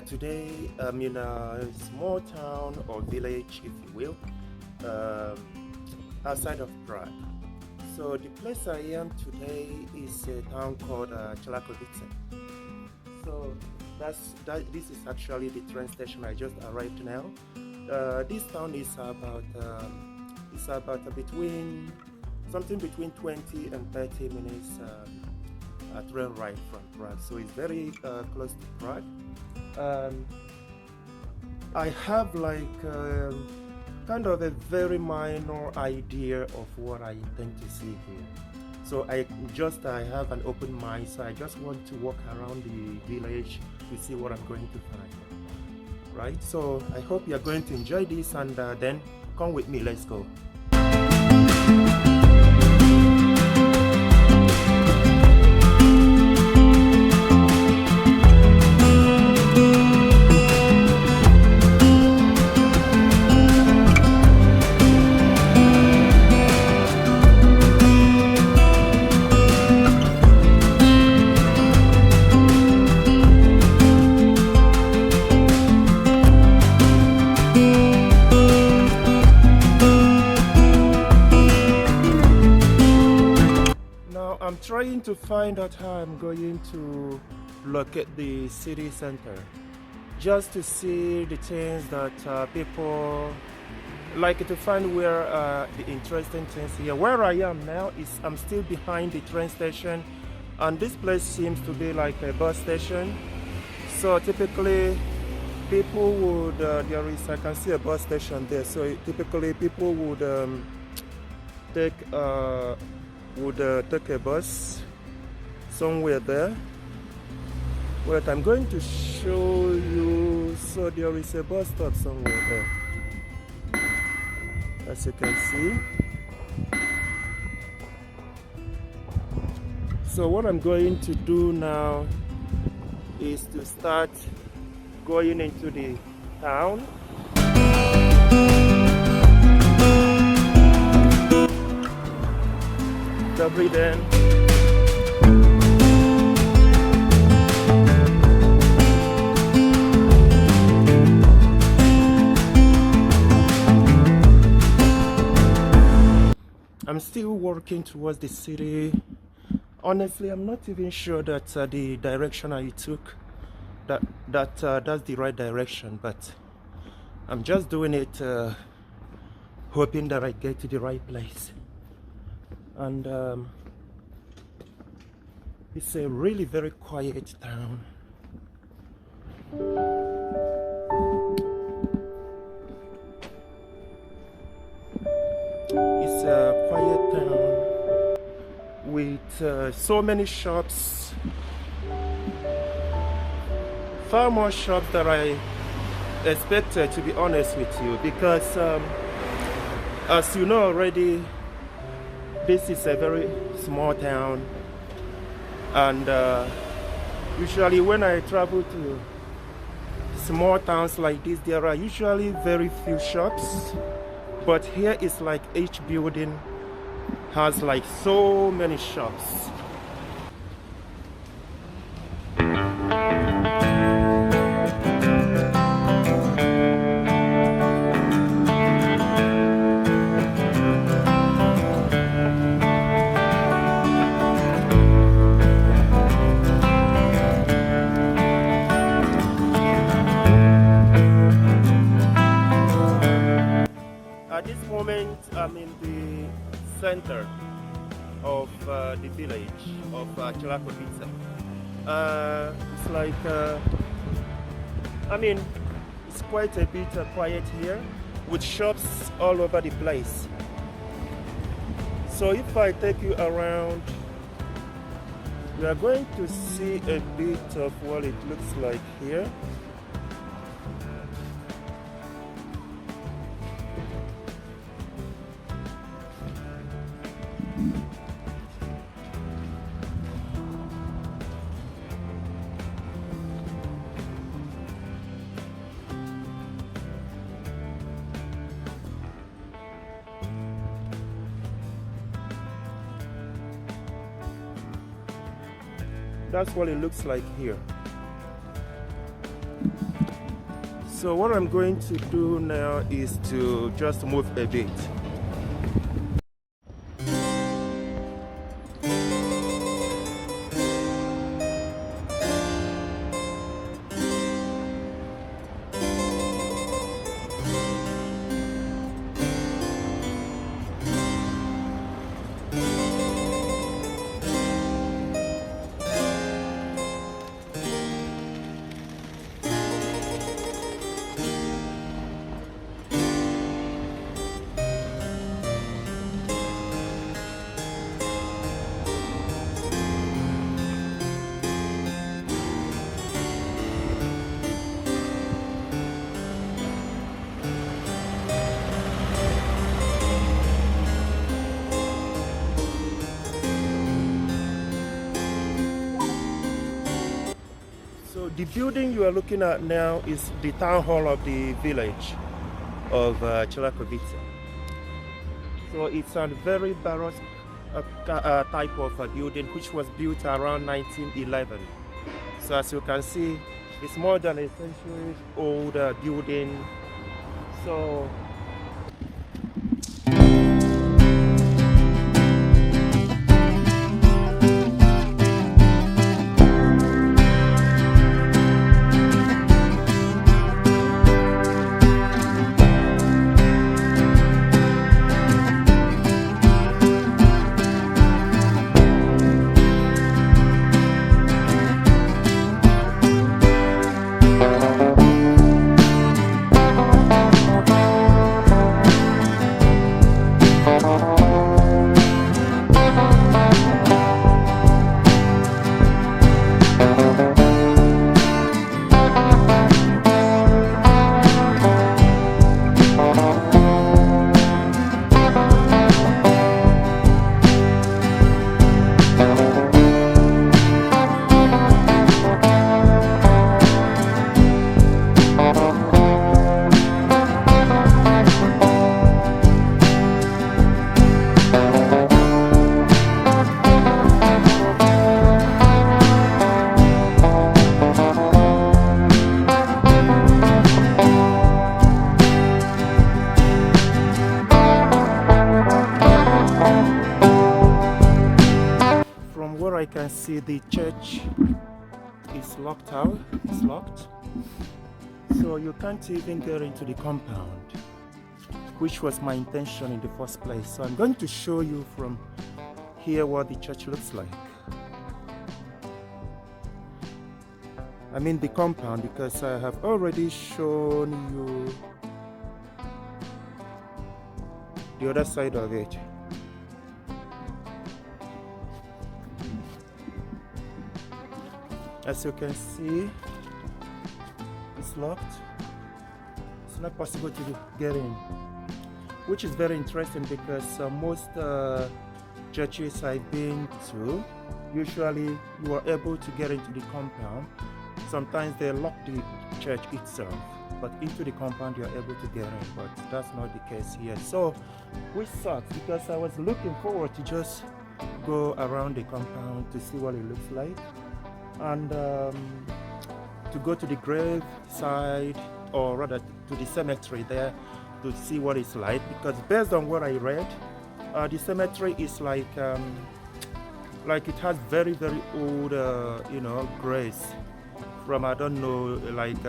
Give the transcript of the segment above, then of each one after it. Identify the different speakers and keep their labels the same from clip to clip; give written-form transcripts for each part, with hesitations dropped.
Speaker 1: Today I'm in a small town or village, if you will, outside of Prague. So the place I am today is a town called Čelákovice. So this is actually the train station I just arrived now. This town is about between 20 and 30 minutes train ride from Prague. So it's very close to Prague. I have like kind of a very minor idea of what I intend to see here. So I have an open mind, so I just want to walk around the village to see what I'm going to find. Right? So I hope you're going to enjoy this, and then come with me, let's go. I'm trying to find out how I'm going to locate the city center, just to see the things that people like, to find where the interesting things here. Where I am now is I'm still behind the train station, and this place seems to be like a bus station. So typically people would I can see a bus station there. So typically people would take a bus somewhere there. Wait, I'm going to show you. So there is a bus stop somewhere there, as you can see. So what I'm going to do now is to start going into the town. Breathe in. I'm still working towards the city. Honestly, I'm not even sure that the direction I took that's the right direction, but I'm just doing it hoping that I get to the right place. And it's a really very quiet town. It's a quiet town with so many shops, far more shops than I expected, to be honest with you, because as you know already, this is a very small town, and usually when I travel to small towns like this, there are usually very few shops, but here it's like each building has like so many shops. At this moment, I'm in the center of the village of Celakovice. It's like, it's quite a bit quiet here, with shops all over the place. So if I take you around, we are going to see a bit of what it looks like here. That's what it looks like here. So what I'm going to do now is to just move a bit. The building you are looking at now is the town hall of the village of Čelákovice. So it's a very baroque type of building which was built around 1911. So as you can see, it's more than a century old building. So I can see the church is locked out, it's locked. So you can't even get into the compound, which was my intention in the first place. So I'm going to show you from here what the church looks like. I mean the compound, because I have already shown you the other side of it. As you can see, it's locked. It's not possible to get in, which is very interesting because most churches I've been to, usually you are able to get into the compound. Sometimes they lock the church itself, but into the compound you are able to get in, but that's not the case here. So, which sucks because I was looking forward to just go around the compound to see what it looks like, and to go to the grave side, or rather to the cemetery there to see what it's like, because based on what I read, the cemetery is like it has very old graves from, I don't know, like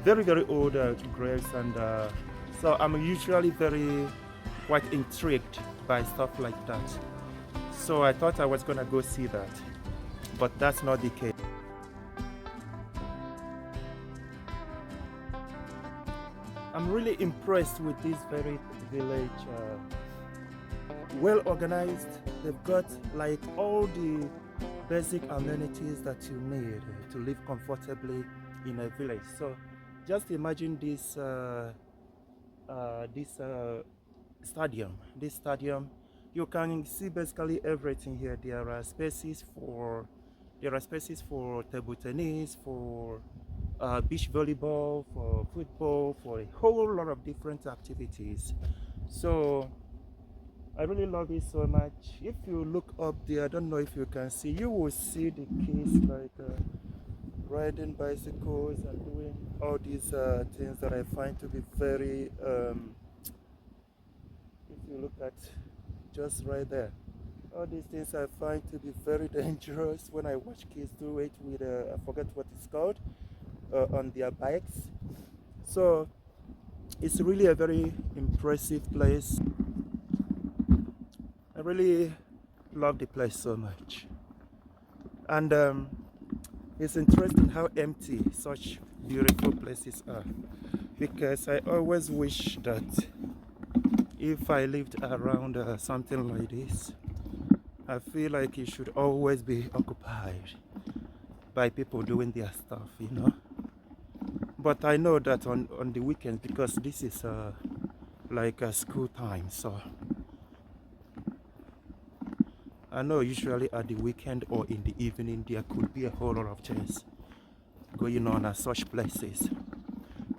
Speaker 1: very old graves, and so I'm usually quite intrigued by stuff like that. So I thought I was gonna go see that, but that's not the case. I'm really impressed with this very village, well organized. They've got like all the basic amenities that you need to live comfortably in a village. So just imagine this stadium. You can see basically everything here. There are spaces for table tennis, for beach volleyball, for football, for a whole lot of different activities. So I really love it so much. If you look up there, I don't know if you can see, you will see the keys riding bicycles and doing all these things that I find to be very, if you look at just right there, all these things I find to be very dangerous when I watch kids do it with, I forget what it's called, on their bikes. So it's really a very impressive place. I really love the place so much. And it's interesting how empty such beautiful places are, because I always wish that if I lived around something like this, I feel like it should always be occupied by people doing their stuff, you know. But I know that on the weekends, because this is like a school time, so I know usually at the weekend or in the evening there could be a whole lot of things going on at such places.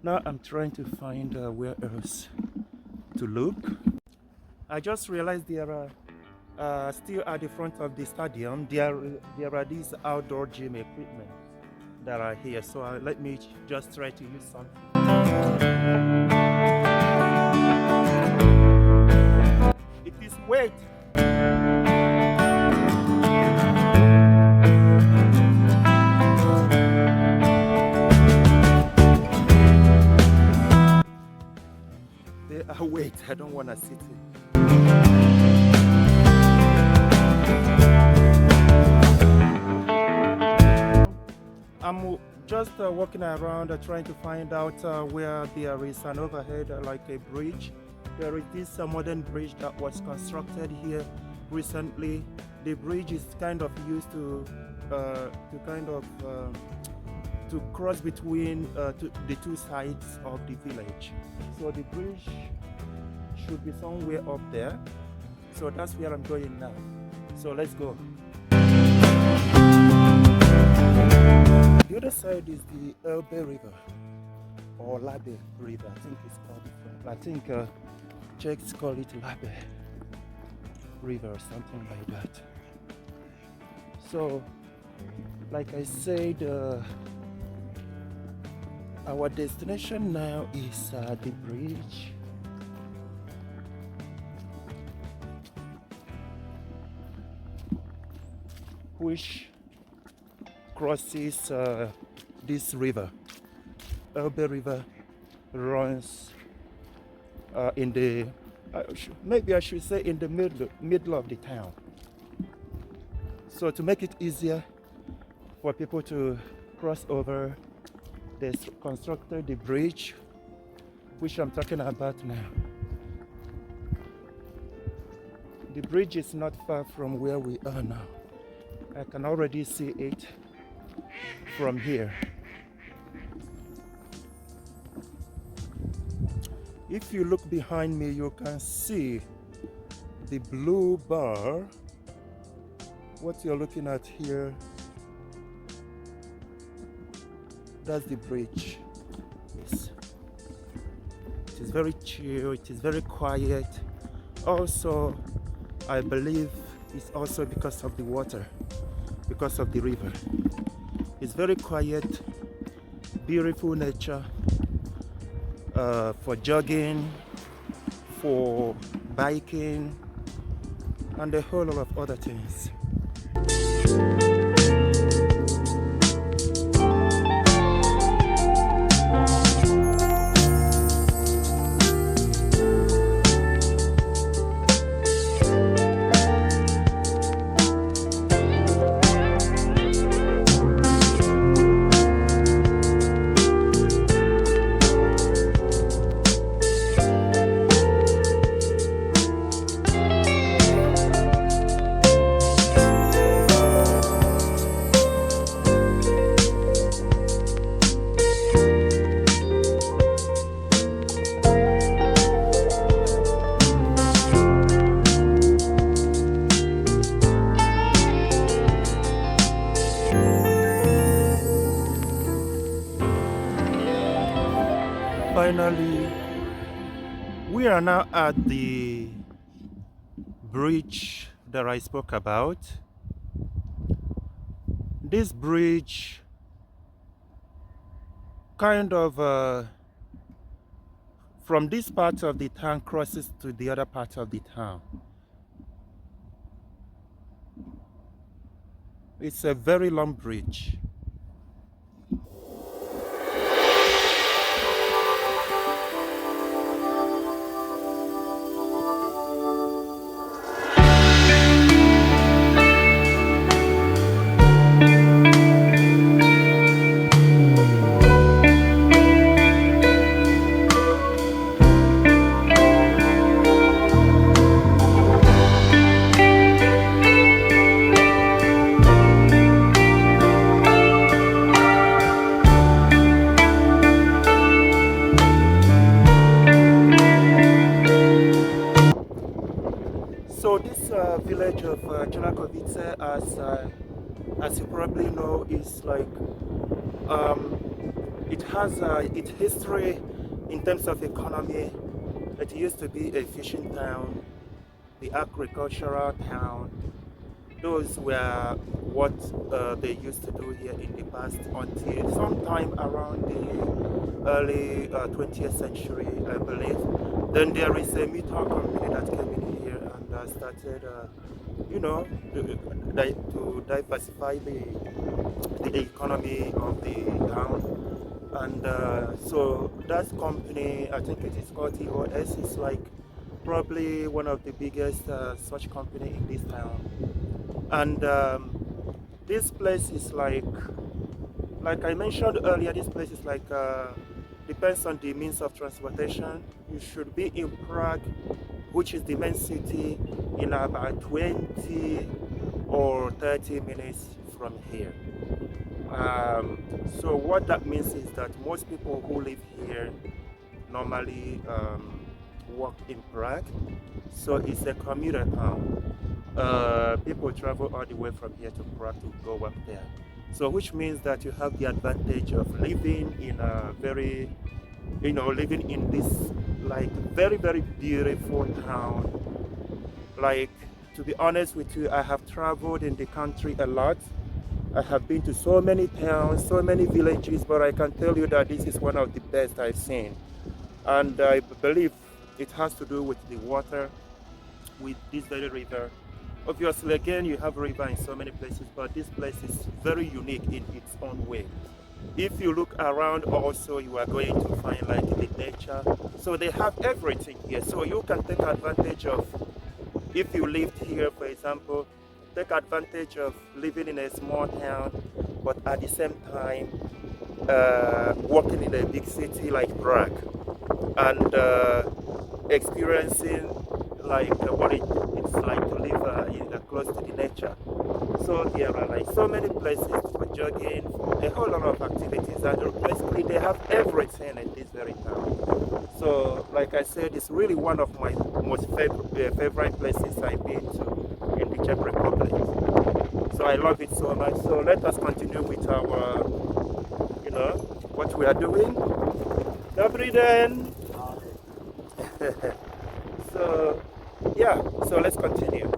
Speaker 1: Now I'm trying to find where else to look. I just realized there are still at the front of the stadium there are these outdoor gym equipment that are here, so let me just try to use something. It is weight. They are weight. I don't want to sit in. I'm just walking around trying to find out where there is an overhead, like a bridge. There is this modern bridge that was constructed here recently. The bridge is kind of used to cross between the two sides of the village. So the bridge should be somewhere up there. So that's where I'm going now. So let's go. The other side is the Elbe River, or Labe River. I think it's called different. I think Czechs call it Labe River or something like that. So, like I said, our destination now is the bridge. Which crosses this river. Elbe River runs in the, maybe I should say in the middle of the town. So to make it easier for people to cross over, they constructed the bridge, which I'm talking about now. The bridge is not far from where we are now. I can already see it from here. If you look behind me, you can see the blue bar. What you're looking at here, that's the bridge. Yes. It is very chill, it is very quiet. Also, I believe it's also because of the water, because of the river. It's very quiet, beautiful nature for jogging, for biking, and a whole lot of other things. Finally, we are now at the bridge that I spoke about. This bridge kind of from this part of the town crosses to the other part of the town. It's a very long bridge. So this village of Čelákovice, as you probably know, is like it has its history in terms of economy. It used to be a fishing town, the agricultural town. Those were what they used to do here in the past until sometime around the early 20th century, I believe. Then there is a meter company that came in here and started, you know, to diversify the economy of the town. And so that company, I think it is called TOS, is like probably one of the biggest such company in this town. And this place is like I mentioned earlier, this place is like depends on the means of transportation. You should be in Prague, which is the main city, in about 20 or 30 minutes from here. So what that means is that most people who live here normally work in Prague. So it's a commuter town. People travel all the way from here to Prague to go up there. So which means that you have the advantage of living in a very, living in this like very, very beautiful town. Like, to be honest with you, I have traveled in the country a lot. I have been to so many towns, so many villages, but I can tell you that this is one of the best I've seen. And I believe it has to do with the water, with this very river. Obviously, again, you have river in so many places, but this place is very unique in its own way. If you look around also, you are going to find like the nature. So they have everything here. So you can take advantage of, if you lived here, for example, take advantage of living in a small town, but at the same time, working in a big city like Prague, and experiencing like what it's like to live close to the nature. So there are like so many places for jogging, for a whole lot of activities, and basically they have everything in this very town. So like I said, it's really one of my most favorite places I've been to in the Czech Republic. So I love it so much. So let us continue with our, what we are doing. Dobrý den. So yeah, so let's continue.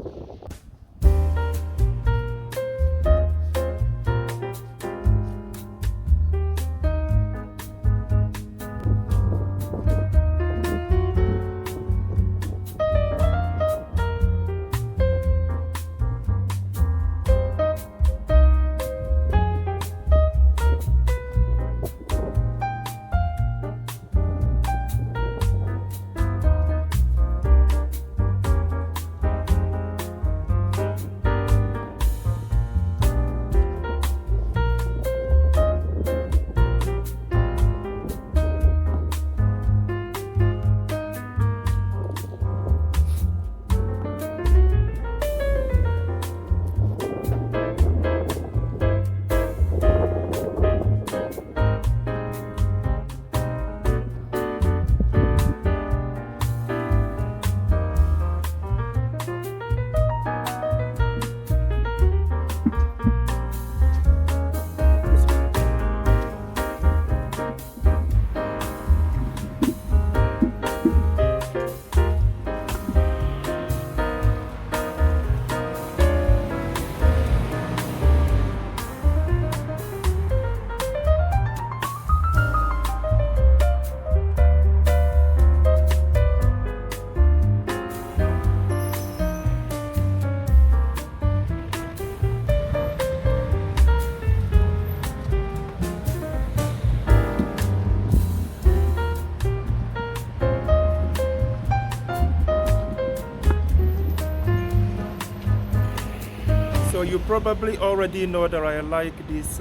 Speaker 1: So you probably already know that I like this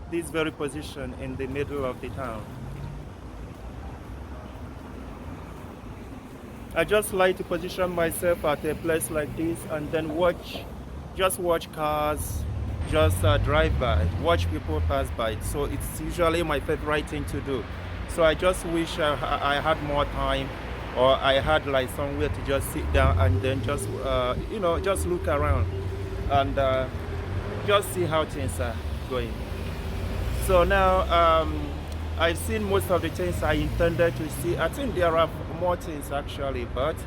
Speaker 1: this very position in the middle of the town. I just like to position myself at a place like this and then just watch cars just drive by, watch people pass by. So it's usually my favorite thing to do. So I just wish I had more time, or I had like somewhere to just sit down and then just you know, just look around and just see how things are going. So now I've seen most of the things I intended to see. I think there are more things actually, but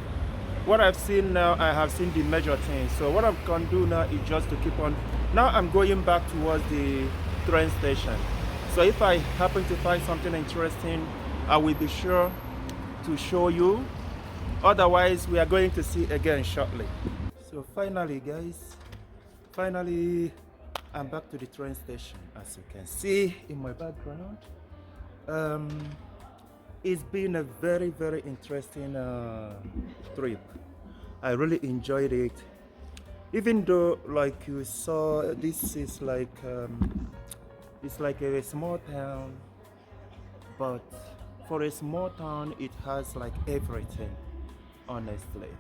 Speaker 1: what I've seen now, I have seen the major things. So what I'm going to do now is just to keep on. Now I'm going back towards the train station. So if I happen to find something interesting, I will be sure to show you. Otherwise, we are going to see again shortly. So finally, guys, I'm back to the train station. As you can see in my background, it's been a very, very interesting trip. I really enjoyed it. Even though, like you saw, this is like it's like a small town, but for a small town, it has like everything. Honestly,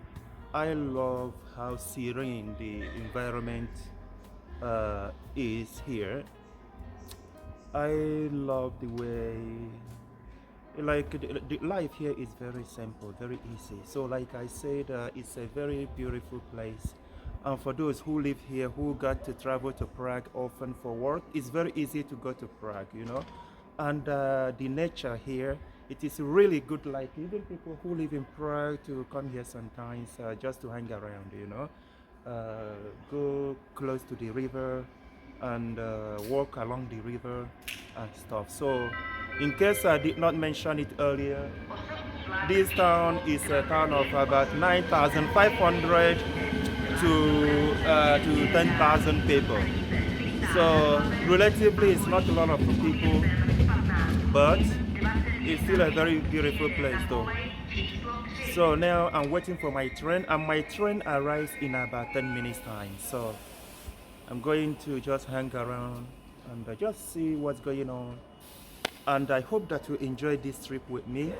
Speaker 1: I love how serene the environment is here. I love the way, like the life here is very simple, very easy. So like I said, it's a very beautiful place. And for those who live here, who got to travel to Prague often for work, it's very easy to go to Prague, you know. And the nature here, it is really good, like even people who live in Prague to come here sometimes just to hang around, you know. Go close to the river and walk along the river and stuff. So in case I did not mention it earlier, this town is a town of about 9,500 to 10,000 people. So relatively it's not a lot of people, but it's still a very beautiful place though. So now I'm waiting for my train, and my train arrives in about 10 minutes time. So I'm going to just hang around and just see what's going on. And I hope that you enjoy this trip with me.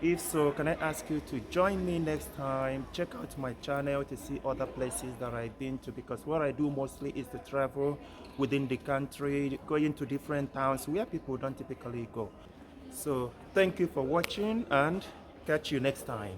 Speaker 1: If so, can I ask you to join me next time? Check out my channel to see other places that I've been to, because what I do mostly is to travel within the country, going to different towns where people don't typically go. So thank you for watching and catch you next time.